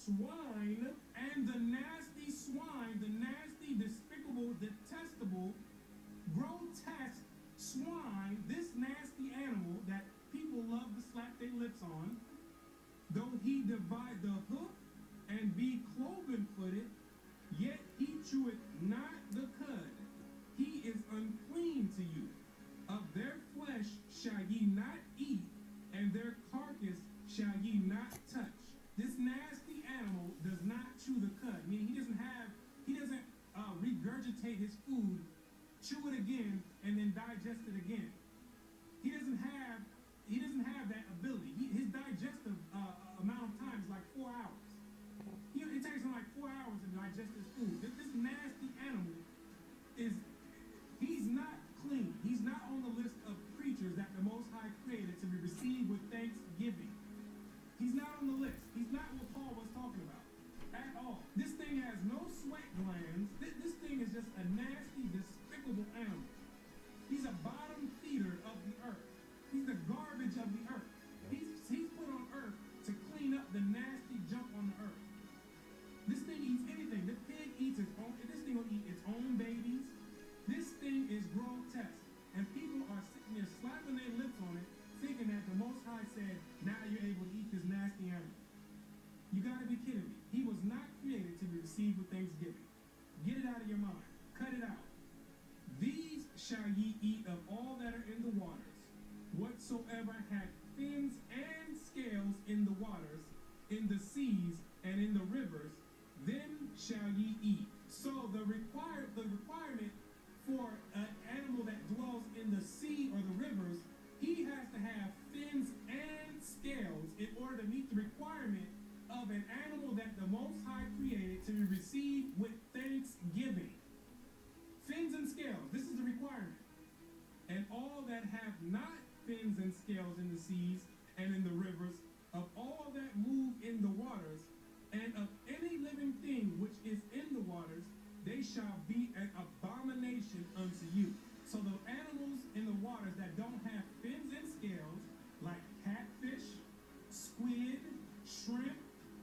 swine and the nasty swine, the nasty, despicable, detestable, grotesque swine, this nasty animal that people love to slap their lips on, though he divide the hoof and be cloven-footed, yet he cheweth not the cud. He is unclean to you. Of their flesh shall ye not eat, and their carcass shall ye not touch. This nasty animal does not chew the cud, meaning he doesn't regurgitate his food, chew it again, and then digest it again. He doesn't have that ability. His digestive amount of time is like 4 hours. It takes him like 4 hours to digest his food. This nasty animal he's not clean. He's not on the list of creatures that the Most High created to be received with thanksgiving. He's not on the list. He's not what Paul was talking about at all. This thing has no sweat glands. This thing is just a nasty, despicable animal. He's a bottom feeder of the earth. He's the garbage of the earth. He's put on earth to clean up the nasty junk on the earth. This thing eats anything. The pig eats its own. This thing will eat its own babies. This thing is grotesque. And people are sitting there slapping their lips on it, thinking that the Most High said, now you're able to eat this nasty animal. You gotta be kidding me. He was not created to be received with thanksgiving. Get it out of your mind. Cut it out. These shall ye eat of all that are in the waters. Whatsoever hath fins and scales in the waters, in the seas, and in the rivers, them shall ye eat. So the requirement for an animal that dwells in the sea or the rivers, he has to have fins and scales in order to meet the requirement of an animal that the Most High created to be received with thanksgiving. Fins and scales, this is the requirement. And all that have not fins and scales in the seas and in the rivers, of all that move in the waters, and of any living thing which is in the waters, they shall be an abomination unto you. So the animals in the waters that don't have fins and scales, like catfish, squid, shrimp,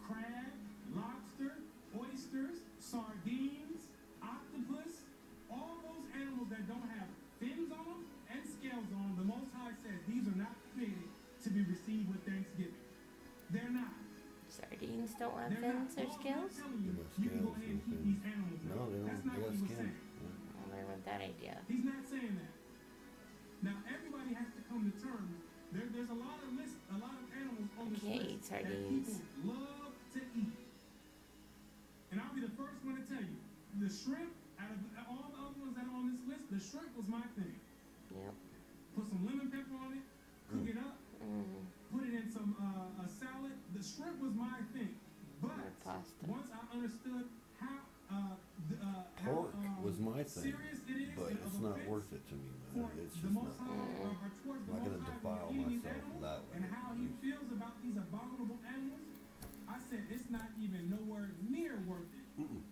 crab, lobster, oysters, sardines, octopus, all those animals that don't have fins on them and scales on them, the Most High says these are not created to be received with thanksgiving. They're not. Sardines don't have fins or scales? You can go ahead and keep these animals. No, they don't. That's not what he was saying. I'll learn with that idea. He's not saying that. Now everybody has to come to terms. There's a lot of animals on this list that people love to eat. And I'll be the first one to tell you, the shrimp, out of all the other ones that are on this list, the shrimp was my thing. Yep. Put some lemon pepper on it, cook it up, put it in some a salad. The shrimp was my thing. But once I understood how pork was my thing, serious it is, but it's not worth it to me, man. It's just not. I'm not gonna defile myself that way. And how he feels about these abominable animals, I said it's not even nowhere near worth it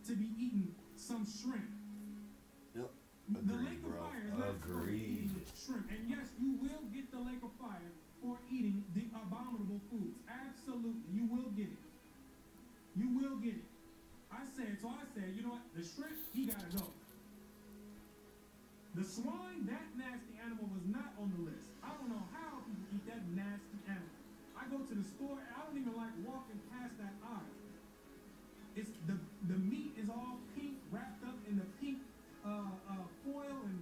to be eating some shrimp. Yep. The lake of fire is not for eating shrimp. And yes, you will get the lake of fire for eating the abominable foods. Absolutely. You will get it. You will get it. I said, you know what? The shrimp, he gotta go. The swine, that nasty animal was not on the list. I don't know how people eat that nasty animal. I go to the store and I don't even like walking past that aisle. It's the meat is all pink, wrapped up in the pink foil, and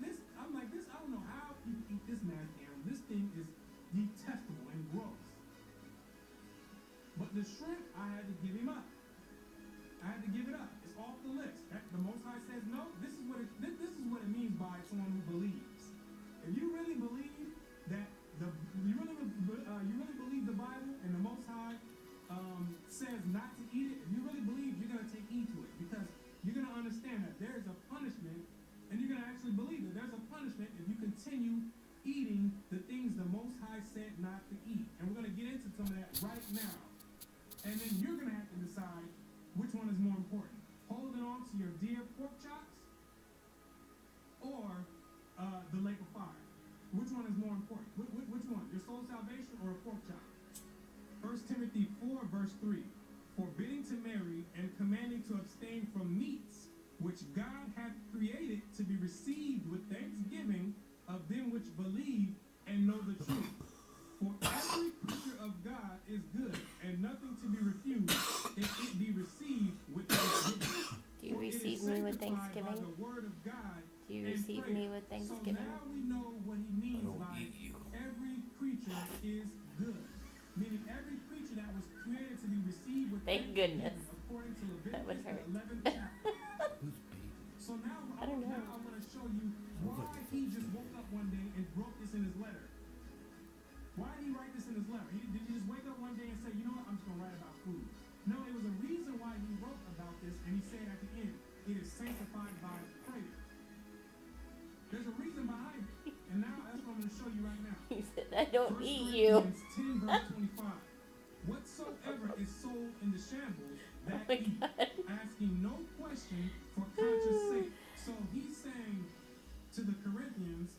this. I'm like this. I don't know how people eat this nasty animal. This thing is detestable and gross. But the shrimp, I had to give him up. I had to give it up. It's off the list. The Most High says no. This is what it means by someone who believes. If you really believe that you really believe the Bible and the Most High says not to eat it, if you really believe, you're gonna take heed to it, because you're gonna understand that there is a punishment, and you're gonna actually believe that there's a punishment if you continue eating the things the Most High said not to eat. And we're gonna get into some of that right now. And then you're gonna have to decide which one is more important: holding on to your dear pork chops or the lake of fire. Which one is more important? Which one? Your soul salvation or a pork chop? 1 Timothy 4, verse 3. forbidding to marry, and commanding to abstain from meats, which God hath created to be received with thanksgiving of them which believe and know the truth. For every creature of God is good, and nothing to be refused if it be received with thanksgiving. Do you receive me with thanksgiving? By the word of God. Do you receive me with thanksgiving? So now we know what he means by every creature is good. Meaning every creature that was created to be received with Thank goodness. according to That would Leviticus, hurt. the 11th chapter. So now I don't know. I'm going to show you why he just woke up one day and wrote this in his letter. Why did he write this in his letter? Did he just wake up one day and say, you know what, I'm just going to write about food? No, it was a reason why he wrote about this, and he said at the end, it is sanctified by prayer. There's a reason behind it, and now that's what I'm going to show you right now. He said, I don't 1 eat you. Corinthians 10 verse 25. Whatsoever is sold in the shambles, that my eat, asking no question for conscience sake. So he's saying to the Corinthians,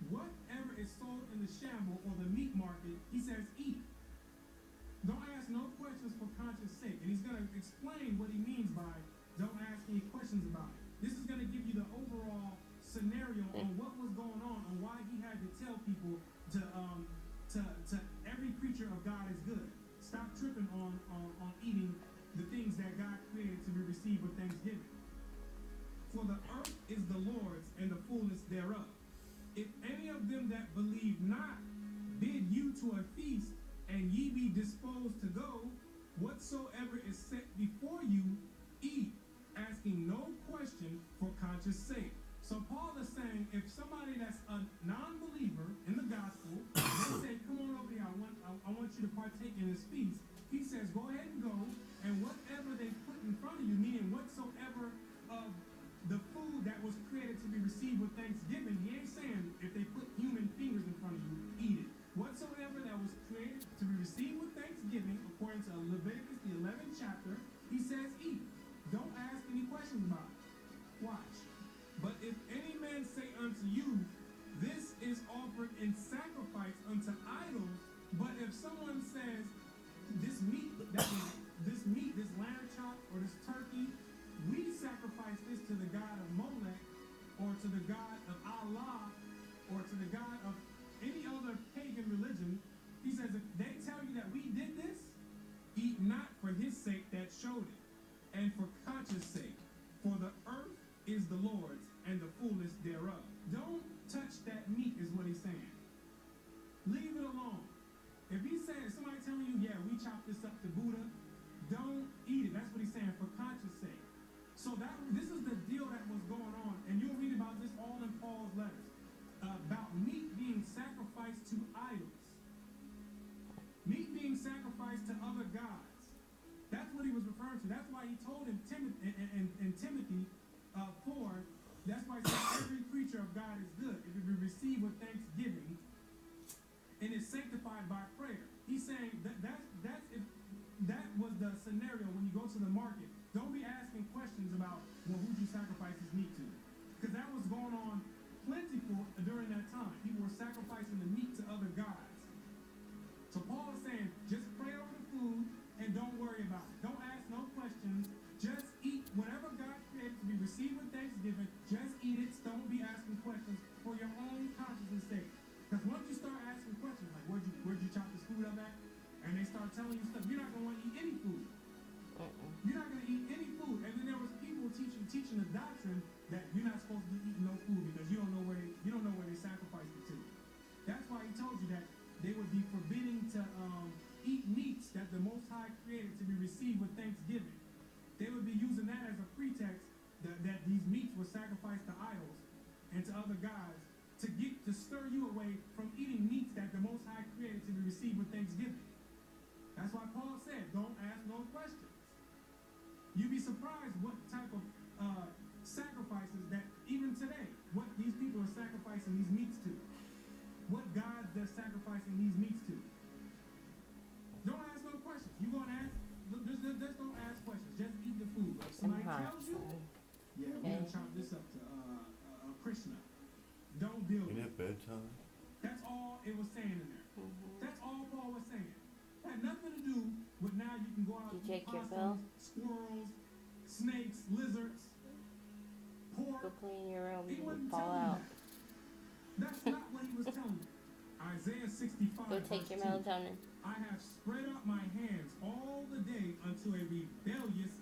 whatever is sold in the shamble or the meat market, he says eat. Don't ask no questions for conscience sake. And he's going to explain what he means by don't ask any questions about it. This is going to give you the overall scenario on what was going on and why he had to tell people to every creature of God is good. Stop tripping on eating the things that God created to be received with thanksgiving. For the earth is the Lord's and the fullness thereof. If any of them that believe not bid you to a feast, and ye be disposed to go, whatsoever is set before you, eat, asking no question for conscience sake. So Paul is saying, if somebody that's a non-believer in the gospel, they say, come on over here, I want you to partake in this feast. He says, go ahead and go, and whatever they put in front of you, meaning whatsoever of the food that was created to be received with thanksgiving, he ain't saying if they put human fingers in front of you, eat it. Whatsoever that was created to be received with thanksgiving, according to Leviticus, the 11th chapter, he says eat. Don't ask any questions about it. Watch. But if any man say unto you, this is offered in sacrifice unto idols, but if someone says, this meat, this lamb chop, or this turkey, we sacrifice this to the god of Molech, or to the god of Allah, or to the god of any other pagan religion, he says, if they tell you that we did this, eat not for his sake that showed it, and for conscience sake, for the earth is the Lord's, and the fullness thereof. Don't touch that meat, is what he's saying. Leave it alone. If he's saying, somebody telling you, yeah, we chopped this up to Buddha, don't eat it. That's what he's saying, for conscience sake. So this is the deal that was going on, and you'll read about this all in Paul's letters, about meat being sacrificed to idols. Meat being sacrificed to other gods. That's what he was referring to. That's why he told him in Timothy 4, that's why he said every creature of God is good if it be received with thanksgiving and is sanctified by prayer. He's saying that was the scenario when you go to the market. Don't be asking questions about, well, who'd you sacrifice this meat to? Because that was going on plentiful during that time. People were sacrificing the meat to other gods. So Paul is saying, just pray over the food and don't worry about it. Don't ask no questions. Just eat whatever God created to be received with thanksgiving. Just eat it. Don't be asking questions for your own conscience sake. Because once you start asking questions, like where'd you chop this food up at? And they start telling you stuff, you're not going to want to eat any food. You're not going to eat any food. And then there was people teaching the doctrine that you're not supposed to be eating no food because you don't know where they sacrificed it to. That's why he told you that they would be forbidding to eat meats that the Most High created to be received with thanksgiving. They would be using that as a pretext that these meats were sacrificed to idols and to other gods to stir you away from eating meats that the Most High created to be received with thanksgiving. That's why Paul said, don't ask no questions. You'd be surprised what type of sacrifices that even today, what these people are sacrificing these meats to. What gods they're sacrificing these meats to. Don't ask no questions. You're going to ask, just don't ask questions. Just eat the food. If somebody tells you, yeah, we're going to chop this up to Krishna. Don't deal with it. Ain't it bedtime? That's all it was saying in there. That's all Paul was saying. It had nothing to do but now you can go out You and take eat your possums, bill? squirrels, snakes, lizards, pork. Go clean your room He and wasn't fall telling you out. that. That's not what he was telling you. Isaiah 65. Go take your verse 2. melatonin. I have spread out my hands all the day unto a rebellious